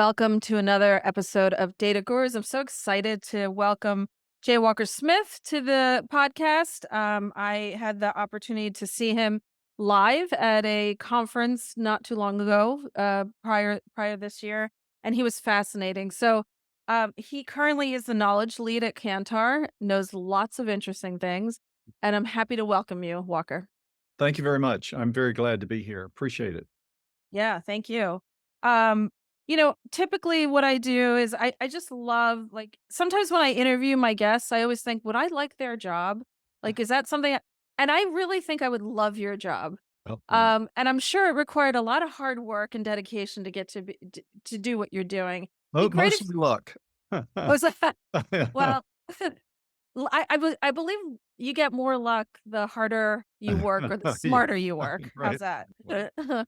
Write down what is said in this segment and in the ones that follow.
Welcome to another episode of Data Gurus. I'm so excited to welcome Jay Walker Smith to the podcast. I had the opportunity to see him live at a conference not too long ago, prior this year, and he was fascinating. He currently is the knowledge lead at Kantar, knows lots of interesting things, and I'm happy to welcome you, Walker. Thank you very much. I'm very glad to be here. Appreciate it. Yeah, thank you. Um, typically what I do is I just love like sometimes when I interview my guests, I always think, would I like their job? Like, is that something and I really think I would love your job. Well, thank And I'm sure it required a lot of hard work and dedication to get to do what you're doing. Be great if mostly luck. was well, I believe you get more luck the harder you work or the Yeah, smarter you work. How's right. that?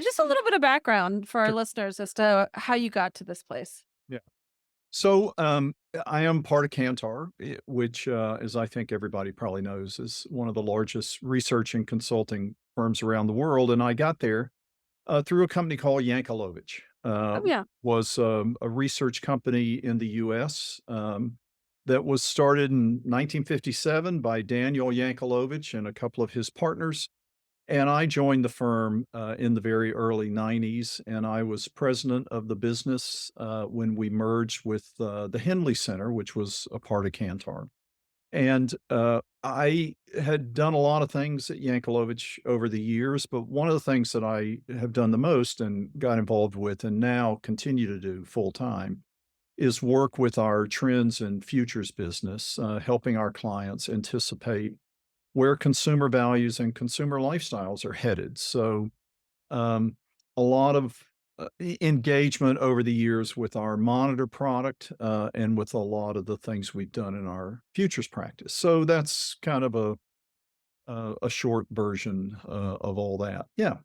Just a little bit of background for our Sure. listeners as to how you got to this place. Yeah. So, I am part of Kantar, which, as I think everybody probably knows, is one of the largest research and consulting firms around the world. And I got there through a company called Yankelovich. Oh, yeah. Was a research company in the U.S. That was started in 1957 by Daniel Yankelovich and a couple of his partners. And I joined the firm in the very early 90s, and I was president of the business when we merged with the Henley Center, which was a part of Kantar. And I had done a lot of things at Yankelovich over the years, but one of the things that I have done the most and got involved with and now continue to do full time is work with our trends and futures business, helping our clients anticipate where consumer values and consumer lifestyles are headed. So, um, a lot of engagement over the years with our monitor product and with a lot of the things we've done in our futures practice. So that's kind of a short version of all that. Yeah.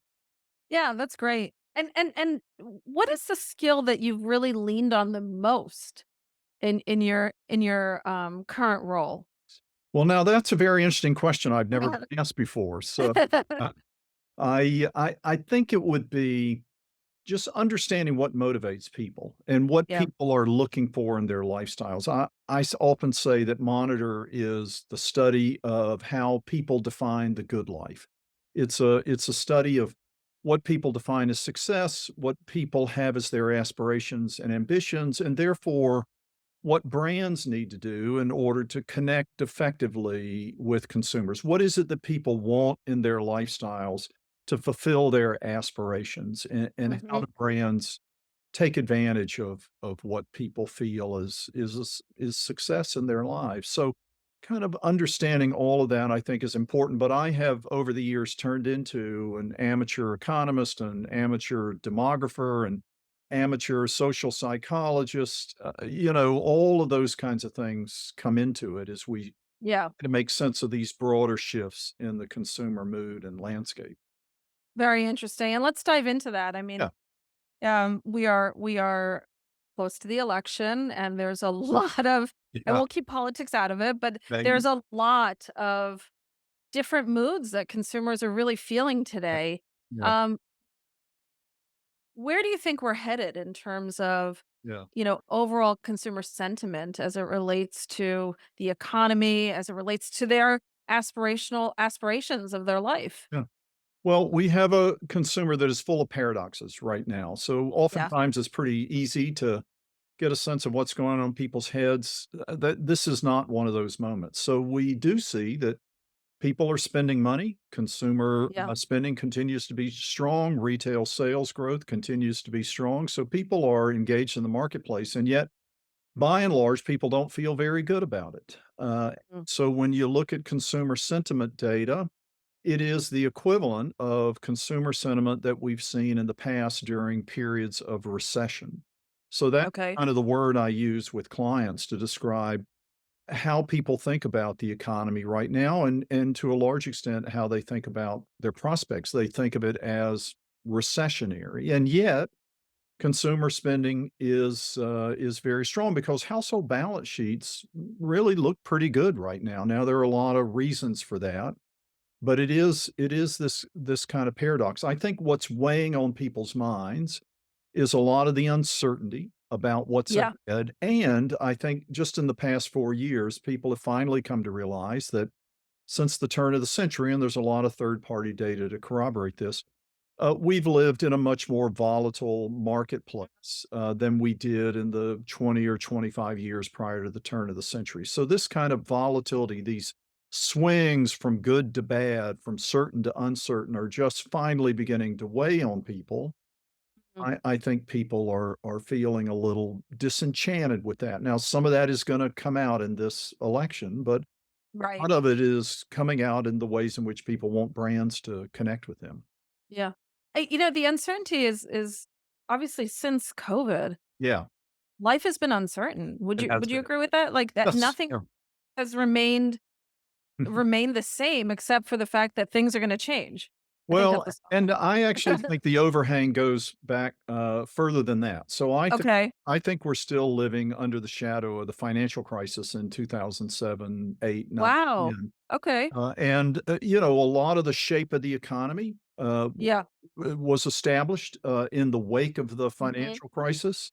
Yeah, that's great. And what is the skill that you've really leaned on the most in your current role? Well, now that's a very interesting question I've never been asked before. So uh, I think it would be just understanding what motivates people and what Yeah. people are looking for in their lifestyles. I often say that Monitor is the study of how people define the good life. It's a study of what people define as success, what people have as their aspirations and ambitions, and therefore what brands need to do in order to connect effectively with consumers. What is it that people want in their lifestyles to fulfill their aspirations, and how Mhm. do brands take advantage of what people feel is success in their lives? So, kind of understanding all of that, I think, is important. But I have over the years turned into an amateur economist, an amateur demographer, and amateur social psychologist. All of those kinds of things come into it as we Yeah. to make sense of these broader shifts in the consumer mood and landscape. Very interesting. And let's dive into that. I mean, Yeah. we are close to the election and there's a lot of and Yeah. we'll keep politics out of it, but Maybe. there's a lot of different moods that consumers are really feeling Yeah. today. Yeah. Um, where do you think we're headed in terms of, Yeah. overall consumer sentiment as it relates to the economy, as it relates to their aspirational aspirations of their life? Yeah. Well, we have a consumer that is full of paradoxes right now. So Yeah. oftentimes it's pretty easy to get a sense of what's going on in people's heads. That this is not one of those moments. So we do see that people are spending money. Consumer Yeah. spending continues to be strong. Retail sales growth continues to be strong. So people are engaged in the marketplace, and yet by and large, people don't feel very good about it. Mm. So when you look at consumer sentiment data, it is the equivalent of consumer sentiment that we've seen in the past during periods of recession. So that's Okay. kind of the word I use with clients to describe how people think about the economy right now and to a large extent how they think about their prospects. They think of it as recessionary. And yet consumer spending is very strong because household balance sheets really look pretty good right now. Now there are a lot of reasons for that, but it is this kind of paradox. I think what's weighing on people's minds is a lot of the uncertainty about what's Yeah. ahead. And I think just in the past 4 years, people have finally come to realize that since the turn of the century, and there's a lot of third party data to corroborate this, we've lived in a much more volatile marketplace than we did in the 20 or 25 years prior to the turn of the century. So, this kind of volatility, these swings from good to bad, from certain to uncertain, are just finally beginning to weigh on people. Mhm. I think people are feeling a little disenchanted with that. Now, some of that is going to come out in this election, but Right. part of it is coming out in the ways in which people want brands to connect with them. Yeah. The uncertainty is obviously since COVID, Yeah, life has been uncertain. Would it you has would you been. agree with that? Like that Yes, nothing yeah. has remained the same except for the fact that things are gonna change. I think that's Well, what's and I actually think the overhang goes back, further than that. So Okay. I think we're still living under the shadow of the financial crisis in 2007, 8, 9, Wow. 10. Okay. A lot of the shape of the economy, Yeah. was established, in the wake of the Mhm. financial crisis.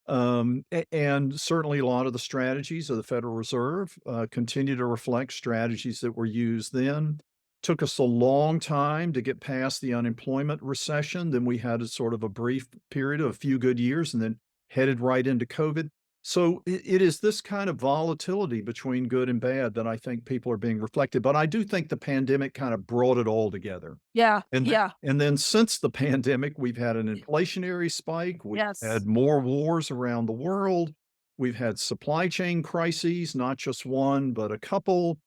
And certainly a lot of the strategies of the Federal Reserve continue to reflect strategies that were used then. Took us a long time to get past the unemployment recession. Then we had a sort of a brief period of a few good years and then headed right into COVID. So it is this kind of volatility between good and bad that I think people are being reflected. But I do think the pandemic kind of brought it all together. Yeah. And Yeah. and then since the pandemic, we've had an Y inflationary spike, we've Yes. had more wars around the world, we've had supply chain crises, not just one, but a couple.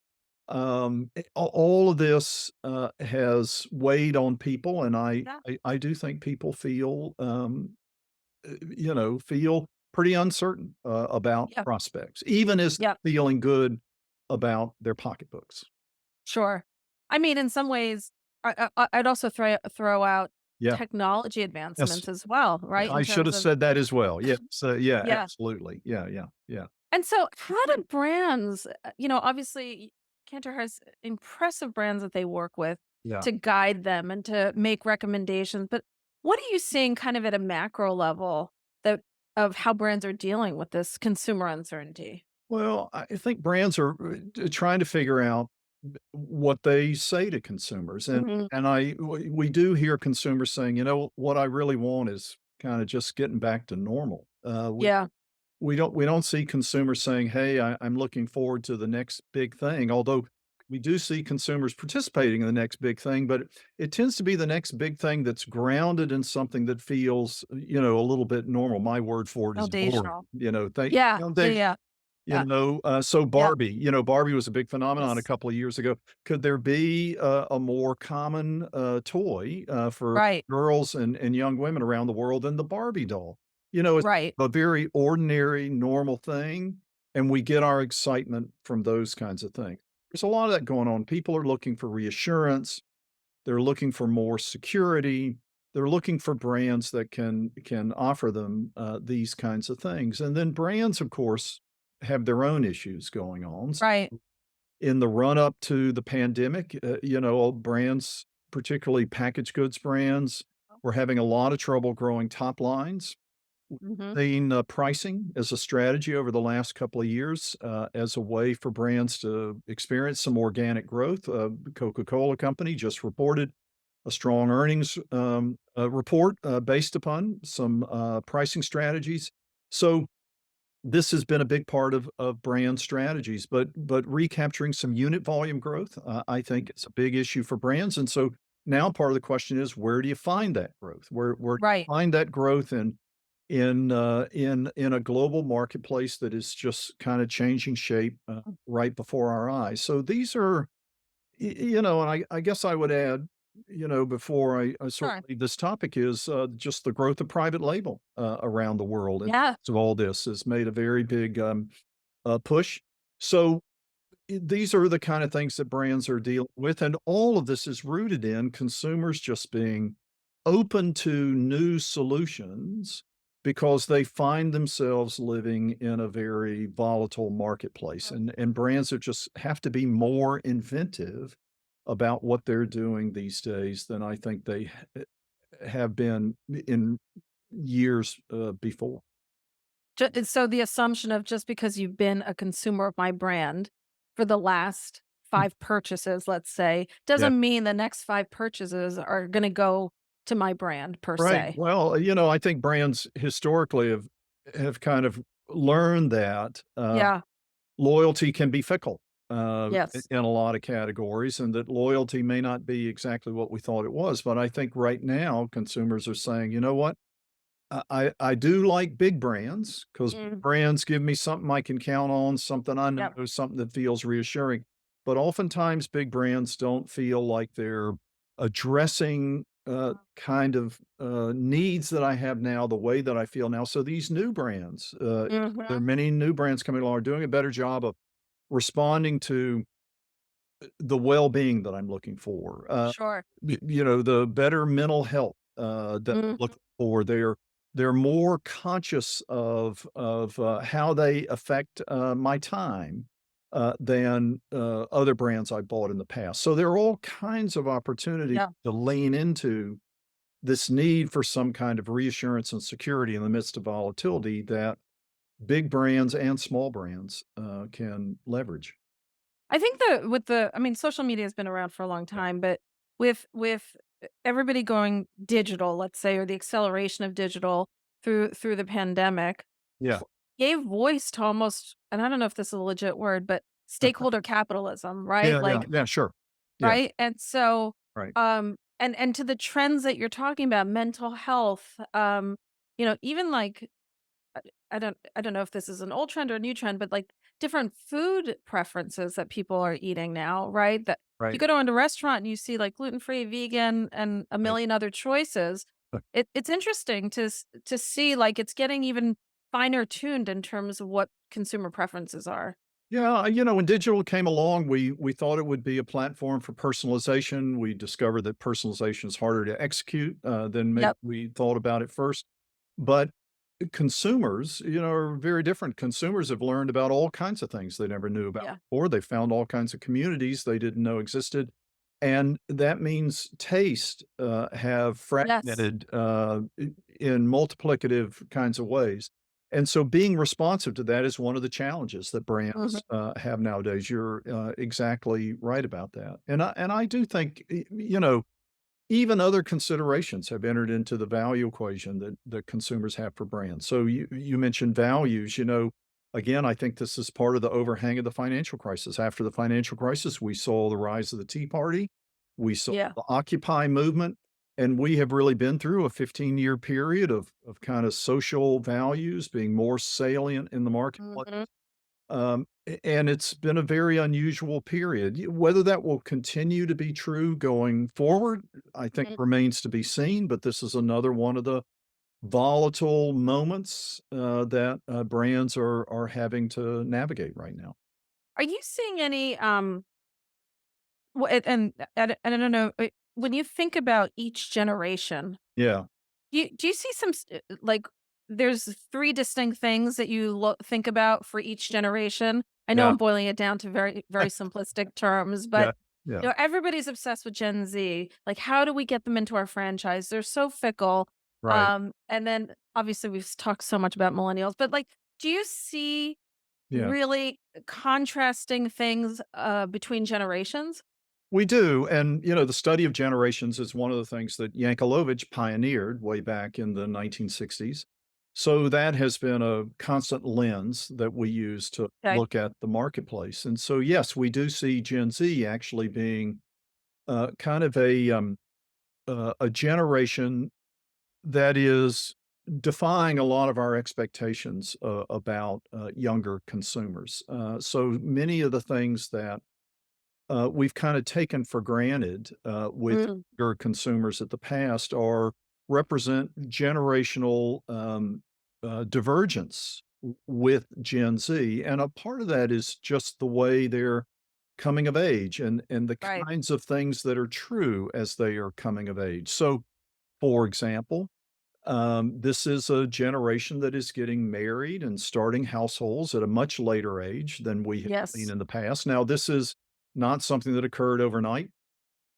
All of this, has weighed on people, and Yeah. I do think people feel pretty uncertain, about Yeah. prospects, even as Yeah. feeling good about their pocketbooks. Sure. I mean, in some ways, I'd also throw out Yeah. technology Yes. advancements as well, right? In I should terms have of said that as well. Yes, yeah, yeah. absolutely. Yeah, yeah, yeah. And so how do brands, obviously Kantar has impressive brands that they work with Yeah. to guide them and to make recommendations, but what are you seeing kind of at a macro level that of how brands are dealing with this consumer uncertainty? Well, I think brands are trying to figure out what they say to consumers, and Mhm. we do hear consumers saying, what I really want is kind of just getting back to normal. Yeah. We don't see consumers saying, "Hey, I'm looking forward to the next big thing," although we do see consumers participating in the next big thing, but it tends to be the next big thing that's grounded in something that feels, a little bit normal. My word for it is boring. Foundational. You Yeah. know, Yeah. they Yeah. Yeah. so Yeah. Barbie was a big phenomenon a Yes. couple of years ago. Could there be a more common, toy, for Right. girls and young women around the world than the Barbie doll? It's Right. a very ordinary, normal thing, and we get our excitement from those kinds of things. There's a lot of that going on. People are looking for reassurance. They're looking for more security. They're looking for brands that can offer them, these kinds of things. And then brands, of course, have their own issues going on. Right. In the run up to the pandemic, brands, particularly packaged goods brands, were having a lot of trouble growing top lines. Mhm. Seen, pricing as a strategy over the last couple of years, as a way for brands to experience some organic growth. Coca-Cola Company just reported a strong earnings, report, based upon some, pricing strategies. So, this has been a big part of brand strategies, but recapturing some unit volume growth, I think it's a big issue for brands, and so now part of the question is where do you find that growth? Where do Right. you find that growth in a global marketplace that is just kinda changing shape, right before our eyes? So these are and I guess I would add, before I sort Sure. of leave this topic is, just the growth of private label, around the world, and Yeah. so all this has made a very big, push. So, these are the kind of things that brands are dealing with, and all of this is rooted in consumers just being open to new solutions because they find themselves living in a very volatile marketplace, and brands are just have to be more inventive about what they're doing these days than I think they have been in years before. So the assumption of just because you've been a consumer of my brand for the last 5 purchases, let's say, Yeah. doesn't mean the next 5 purchases are gonna go to my brand per Right. se. Well, I think brands historically have kind of learned that Yeah. loyalty can be fickle Yes. in a lot of categories, and that loyalty may not be exactly what we thought it was. But I think right now consumers are saying, you know what? I do like big brands because Mm. brands give me something I can count on, something I know, Yep. something that feels reassuring. But oftentimes, big brands don't feel like they're addressing kind of needs that I have now, the way that I feel now. So these new brands, there are Mhm. many new brands coming along, are doing a better job of responding to the well-being that I'm looking for. Sure. The better mental health, that I'm Mhm. looking for. They're more conscious of how they affect, my time, than, other brands I bought in the past. So there are all kinds of opportunity Yeah. to lean into this need for some kind of reassurance and security in the midst of volatility that big brands and small brands, can leverage. I think that with the I mean, social media has been around for a long Yeah. time, but with everybody going digital, let's say, or the acceleration of digital through the pandemic, Yeah. f gave voice to almost and I don't know if this is a legit word, but stakeholder capitalism, right? Yeah, yeah, Like, yeah, sure. Yeah, right? And so, right. and to the trends that you're talking about, mental health, even like I don't know if this is an old trend or a new trend, but like different food preferences that people are eating now, right? That you Right, go to a restaurant and you see like gluten-free, vegan, and a right. million other choices. It's interesting to see like it's getting even finer tuned in terms of what consumer preferences are. Yeah, when digital came along, we thought it would be a platform for personalization. We discovered that personalization is harder to execute, than maybe Yep. we thought about at first. But consumers, are very different. Consumers have learned about all kinds of things they never knew about Yeah. before. They found all kinds of communities they didn't know existed. And that means taste, have Yes. fragmented, in multiplicative kinds of ways. And so being responsive to that is one of the challenges that Mhm. brands, have nowadays. You're, exactly right about that. And I do think, even other considerations have entered into the value equation that consumers have for brands. So you mentioned values, again, I think this is part of the overhang of the financial crisis. After the financial crisis, we saw the rise of the Tea Party, we saw Yeah. the Occupy movement, and we have really been through a 15-year period of kind of social values being more salient in the marketplace. Mhm. And it's been a very unusual period. Whether that will continue to be true going forward, I think Mhm. remains to be seen, but this is another one of the volatile moments, that, brands are having to navigate right now. Are you seeing any and I don't know when you think about each generation. Yeah, Do you see some like there's 3 distinct things that you think about for each generation? I know yeah, I'm boiling it down to very very simplistic terms, but yeah, yeah, everybody's obsessed with Gen Z. Like, how do we get them into our franchise? They're so fickle. right, And then obviously we've talked so much about millennials, but like, do you see yeah. really contrasting things between generations? We do, and, the study of generations is one of the things that Yankelovich pioneered way back in the 1960s. So that has been a constant lens that we use to Okay. look at the marketplace, and so, yes, we do see Gen Z actually being, kind of a generation that is defying a lot of our expectations, about, younger consumers. So many of the things that we've kind of taken for granted with Mm, your consumers at the past are represent generational divergence with Gen Z, and a part of that is just the way they're coming of age and the right. kinds of things that are true as they are coming of age. So, for example, this is a generation that is getting married and starting households at a much later age than we have seen Yes. in the past. Now, this is not something that occurred overnight.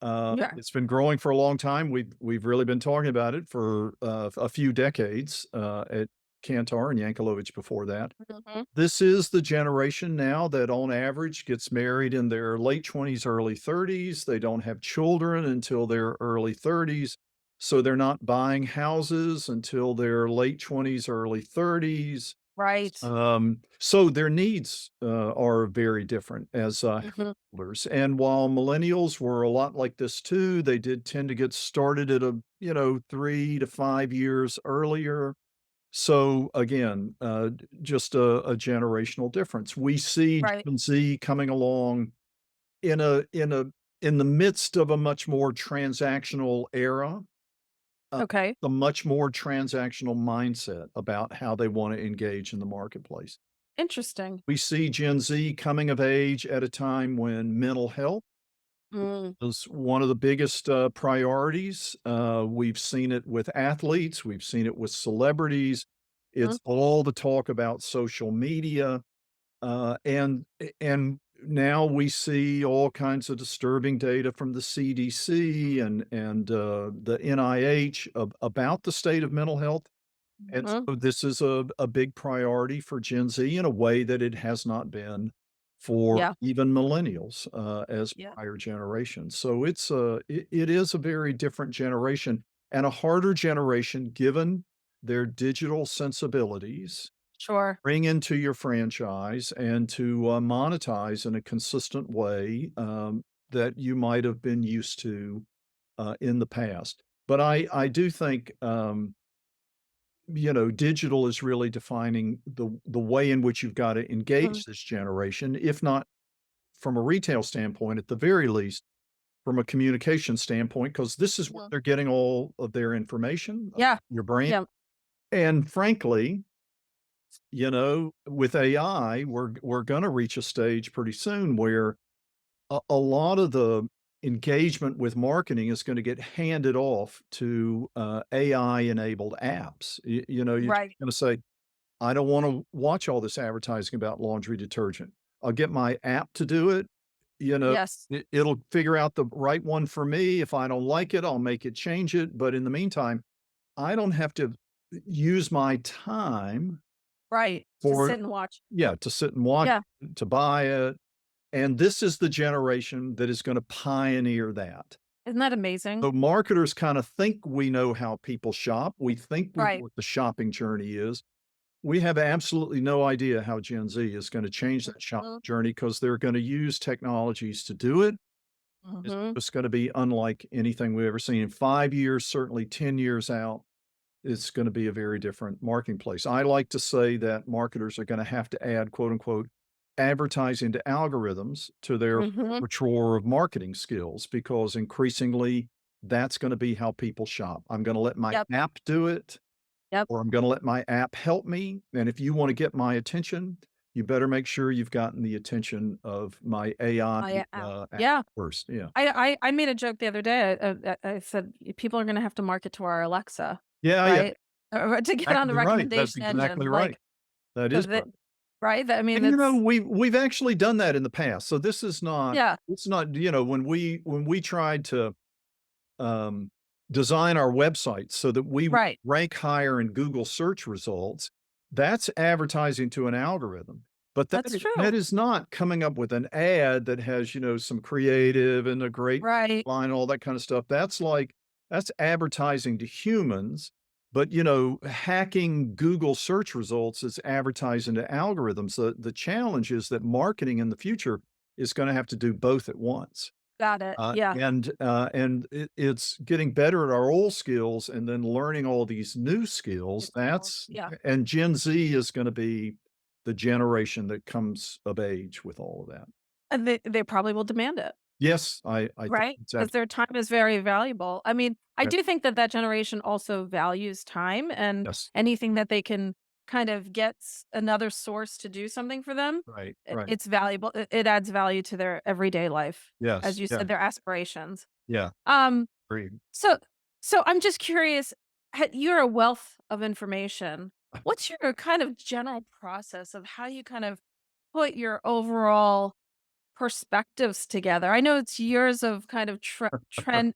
Yeah. It's been growing for a long time. We've really been talking about it for, a few decades, at Kantar and Yankelovich before that. Mhm. This is the generation now that on average gets married in their late 20s, early 30s. They don't have children until their early 30s. So they're not buying houses until their late 20s, early 30s. Right. So their needs are very different as Mhm. householders. And while millennials were a lot like this too, they did tend to get started at 3 to 5 years earlier. So again, just a generational difference. We see Right. Gen Z coming along in in the midst of a much more transactional era, uh, Okay. a much more transactional mindset about how they want to engage in the marketplace. Interesting. We see Gen Z coming of age at a time when mental health Mm. is one of the biggest priorities. We've seen it with athletes, we've seen it with celebrities. Mhm. It's all the talk about social media, and now we see all kinds of disturbing data from the CDC and the NIH about the state of mental health. And Mhm. so this is a big priority for Gen Z in a way that it has not been for Yeah. even millennials, as Yeah. prior generations. So it is a very different generation and a harder generation given their digital sensibilities Sure. bring into your franchise and to monetize in a consistent way that you might have been used to in the past. But I do think digital is really defining the way in which you've got to Mhm. engage this generation, if not from a retail standpoint, at the very least, from a communication standpoint, because this is where Mhm. they're getting all of their information, Yeah. your brain. Yeah. And frankly, with AI, we're going to reach a stage pretty soon where a lot of the engagement with marketing is going to get handed off to AI enabled apps. You're Right. going to say, I don't wanna watch all this advertising about laundry detergent. I'll get my app to do it, you know, Yes. it'll figure out the right one for me. If I don't like it, I'll make it change it, but in the meantime, I don't have to use my time Right. To for sit and watch. to sit and watch Yeah. it, to buy it, and this is the generation that is gonna pioneer that. Isn't that amazing? So marketers kinda think we know how people shop, we think we know Right. what the shopping journey is. We have absolutely no idea how Gen Z is gonna change that shopping Mhm. journey because 'cause they're gonna use technologies to do it. It's Mhm. just gonna be unlike anything we've ever seen. In 5 years, certainly 10 years out, it's gonna be a very different marketing place. I like to say that marketers are gonna have to add, quote, unquote, "advertising to algorithms" to their Mhm. repertoire of marketing skills because increasingly, that's gonna be how people shop. I'm gonna let my Yep. app do it Yep. or I'm gonna let my app help me, and if you wanna get my attention, you better make sure you've gotten the attention of my AI, I out. app Yeah. first, yeah. I made a joke the other day. I said people are gonna have to market to our Alexa, Yeah, yeah, right? To get on the exactly right, that's recommendation exactly engine, right. like, That so is that right. right? That I mean, And, that's we've actually done that in the past, so this is not yeah. it's not when we tried to, um, design our website so that we would Right. rank higher in Google search results, that's advertising to an algorithm. But That's that true. is not coming up with an ad that has, some creative and a great Right. line, all that kind of stuff. That's advertising to humans, but, hacking Google search results is advertising to algorithms. The challenge is that marketing in the future is gonna have to do both at once. Got it. Yeah. It's getting better at our old skills and then learning all these new New skills. skills. That's Yeah. and Gen Z is gonna be the generation that comes of age with all of that. And they probably will demand it. Yes, I think Right? it's Because absolutely their time is very valuable. I mean, I right. do think that that generation also values time and Yes. anything that they can kind of get another source to do something for them, Right, right. it's valuable. It adds value to their everyday life, as Yes, you yeah, said, their aspirations. yeah, Um, agreed. so so I'm just curious, you're a wealth of information. What's your kind of general process of how you kind of put your overall perspectives together? I know it's years of kind of trend,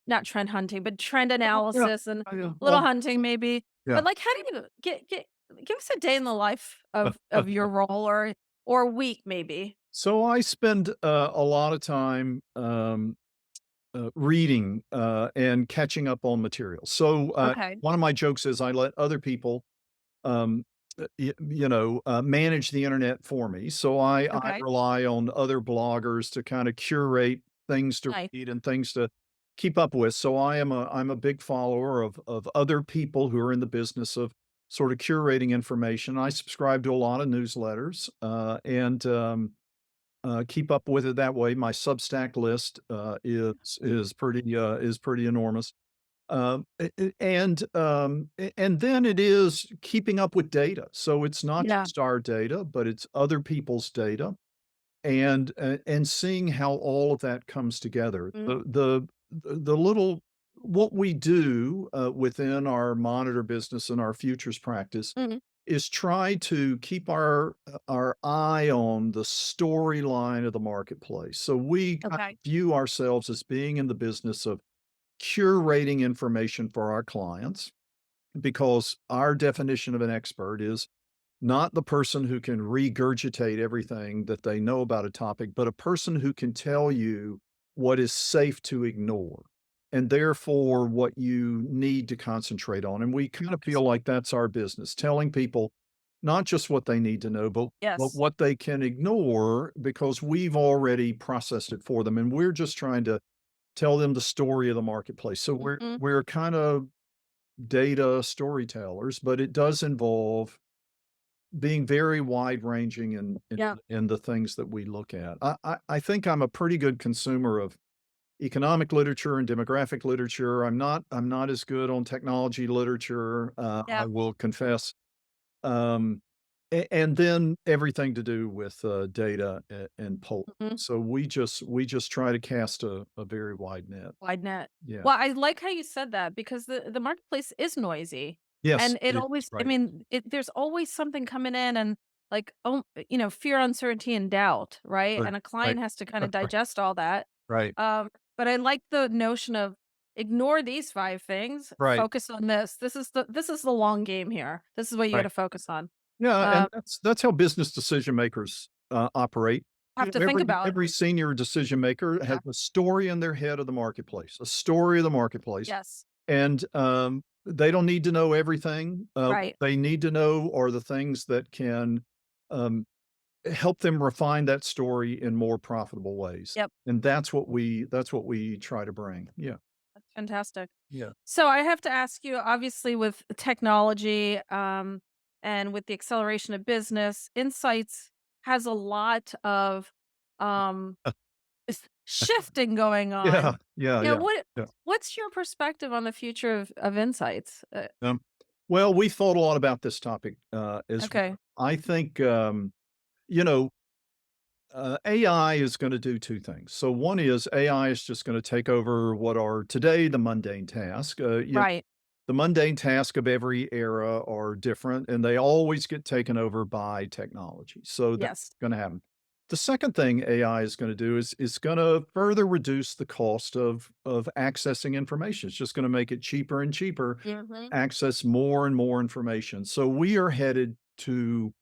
not trend hunting, but trend Yeah. analysis and Yeah. a little hunting maybe. Yeah. But like, how do you give us a day in the life of your role or week maybe? So I spend a lot of time reading and catching up on material. So Okay. one of my jokes is I let other people um, manage the internet for me. So I Okay. rely on other bloggers to kind of curate things to Nice. read and things to keep up with. So I'm a big follower of other people who are in the business of sort of curating information. I subscribe to a lot of newsletters and keep up with it that way. My Substack list is pretty enormous. And then it is keeping up with data. So it's not Yeah. just our data, but it's other people's data and seeing how all of that comes together. Mhm. The little what we do within our monitor business and our futures practice Mhm. is try to keep our eye on the storyline of the marketplace. So we kind of Okay. view ourselves as being in the business of curating information for our clients because our definition of an expert is not the person who can regurgitate everything that they know about a topic, but a person who can tell you what is safe to ignore and therefore what you need to concentrate on. And we kind of Focus. feel like that's our business, telling people not just what they need to know, but Yes. what they can ignore because we've already processed it for them. And we're just trying to tell them the story of the marketplace. So Mhm. we're kind of data storytellers, but it does involve being very wide ranging Yeah. in the things that we look at. I think I'm a pretty good consumer of economic literature and demographic literature. I'm not as good on technology literature, I Yeah. will confess. Um, and then everything to do with data and polling. Mhm. So we just try to cast a very wide net. Wide net. Yeah. Well, I like how you said that because the marketplace is noisy, Yes, and it it is, always I right. mean, there's always something coming in and, like, fear, uncertainty, and doubt, right? Right, And a right, client has to kinda right, digest all that. right, But I like the notion of ignore these 5 things, right, focus on this. This is the long game here. This is what you right. gotta focus on. Yeah, and Um, that's how business decision makers, operate. You have to know, think about every senior decision maker has Yeah. a story in their head of the marketplace, a story of the marketplace, Yes. and, they don't need to know everything. Right. They need to know are the things that can, um, help them refine that story in more profitable ways, Yep. and that's what we try to bring. Yeah, That's fantastic. yeah. So I have to ask you, obviously, with technology, and with the acceleration of business, Insights has a lot of um, shifting going Yeah, on. yeah, Yeah, yeah, yeah. what's your perspective on the future of Insights? Um, well, we thought a lot about this topic, as Okay, well. I think, you know, AI is gonna do 2 things. So one is AI is just gonna take over what are today the mundane task. right. The mundane task of every era are different, and they always get taken over by technology. So that's Yes. gonna happen. The second thing AI is gonna do is gonna further reduce the cost of accessing information. It's just gonna make it cheaper and cheaper, Hmm. access more and more information. So we are headed to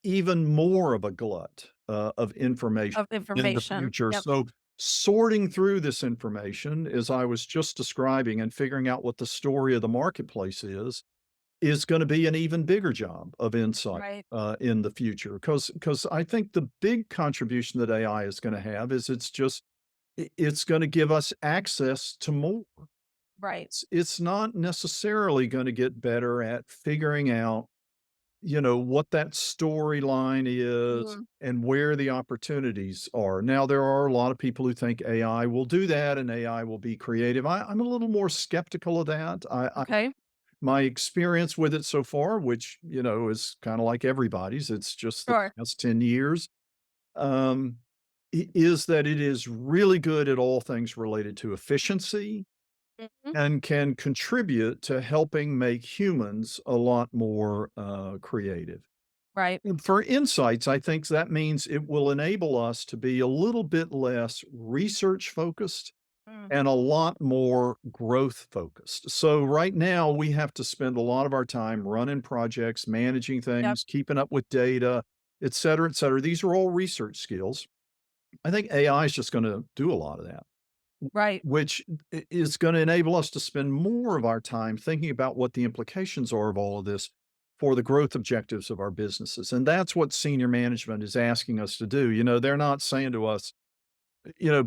even more of a glut, of information Of in the information. future. Yep. So, sorting through this information, as I was just describing, and figuring out what the story of the marketplace is gonna be an even bigger job of insight, Right. in the future. Because I think the big contribution that AI is gonna have is it's gonna give us access to more. Right. It's not necessarily gonna get better at figuring out what that storyline is Mhm. and where the opportunities are. Now, there are a lot of people who think AI will do that and AI will be creative. I'm a little more skeptical of that. Okay. My experience with it so far, which, is kind of like everybody's, it's just the Sure. past 10 years, um, is that it is really good at all things related to efficiency Mhm. and can contribute to helping make humans a lot more creative. Right. And for insights, I think that means it will enable us to be a little bit less research focused Mm. and a lot more growth focused. So right now we have to spend a lot of our time running projects, managing Yep. things, keeping up with data, et cetera, et cetera. These are all research skills. I think AI is just going to do a lot of that, Right. which is going to enable us to spend more of our time thinking about what the implications are of all of this for the growth objectives of our businesses. And that's what senior management is asking us to do. They're not saying to us,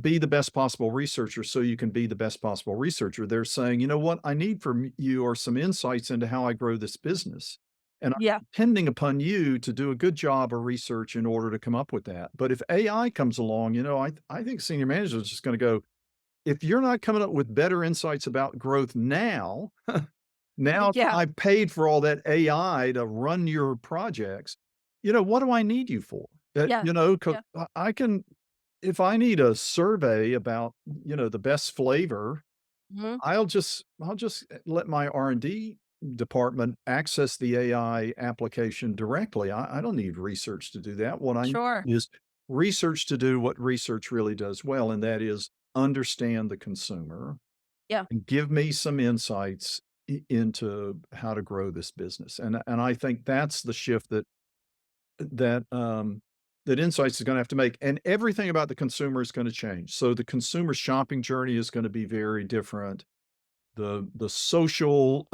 be the best possible researcher so you can be the best possible researcher. They're saying, you know what I need from you are some insights into how I grow this business. And I'm Yeah. depending upon you to do a good job of research in order to come up with that. But if AI comes along, I think senior managers is just going to go, if you're not coming up with better insights about growth now, now Yeah. I've paid for all that AI to run your projects, what do I need you for? Yeah. 'Cause Yeah. I can if I need a survey about, the best flavor, Mhm. I'll just let my R&D department access the AI application directly. I don't need research to do that. What I need Sure. is research to do what research really does well, and that is understand the consumer Yeah. and give me some insights into how to grow this business. And I think that's the shift that, um, that insights is gonna have to make, and everything about the consumer is gonna change. So the consumer shopping journey is gonna be very different. The social,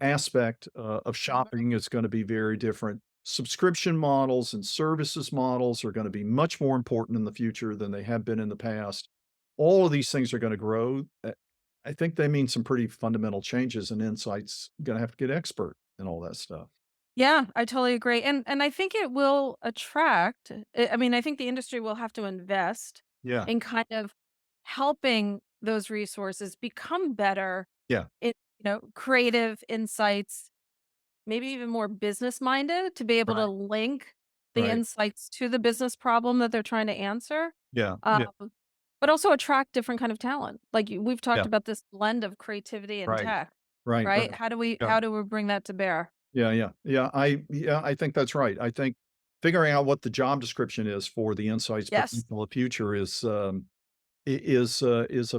aspect, of Mhm. shopping is gonna be very different. Subscription models and services models are gonna be much more important in the future than they have been in the past. All of these things are gonna grow. I think they mean some pretty fundamental changes, and insights gonna have to get expert in all that stuff. Yeah, I totally agree, and I think it will attract I mean, I think the industry will have to invest Yeah, in kind of helping those resources become better yeah, in, creative insights, maybe even more business minded to be able to right, link the right. insights to the business problem that they're trying to answer, Yeah, yeah, um, but also attract different kind of talent. Like, we've talked yeah. about this blend of creativity and Right, tech, right, right? right. Yeah, How do we bring that to bear? yeah, yeah, yeah, I think that's right. I think figuring out what the job description is for the insights Yes. professional of the future is a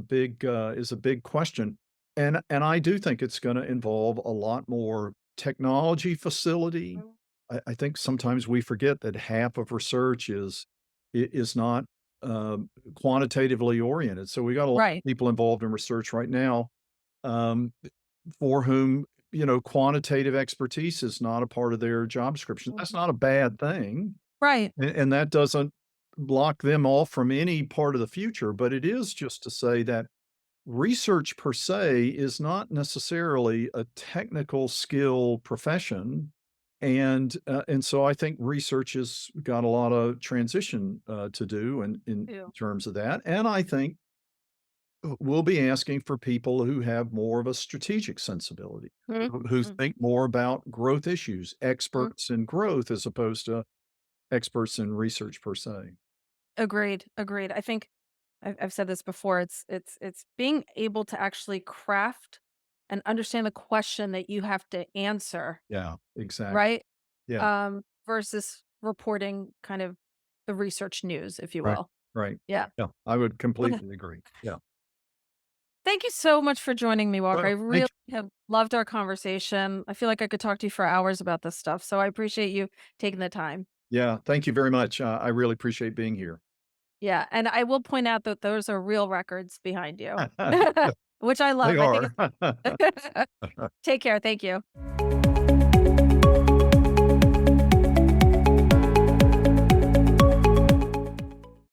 big question, and I do think it's gonna involve a lot more technology facility. Mm. I think sometimes we forget that half of research is not, quantitatively oriented, so we got a lot Right. of people involved in research right now, um, for whom, quantitative expertise is not a part of their job description. That's Mhm. not a bad thing. Right. And that doesn't block them off from any part of the future, but it is just to say that research per se is not necessarily a technical skill profession. And so I think research has got a lot of transition to do in Too. terms of that. And I think we'll be asking for people who have more of a strategic sensibility, Mhm. who Mhm. think more about growth issues, Mhm. experts in growth as opposed to experts in research per se. Agreed, agreed. I think I've said this before, it's being able to actually craft and understand the question that you have to answer, Yeah, exactly. right? Yeah, Versus reporting kind of the research news, if you right, will. right. Yeah. Yeah, I would Okay. completely agree. Yeah. Thank you so much for joining me, Walker. I Well, really thank have loved our conversation. I feel like I could talk to you for hours about this stuff, so I appreciate you taking the time. yeah, thank you very much. I really appreciate being here. Yeah, and I will point out that those are real records behind you, which I They love. I think are. it's take care. Thank you.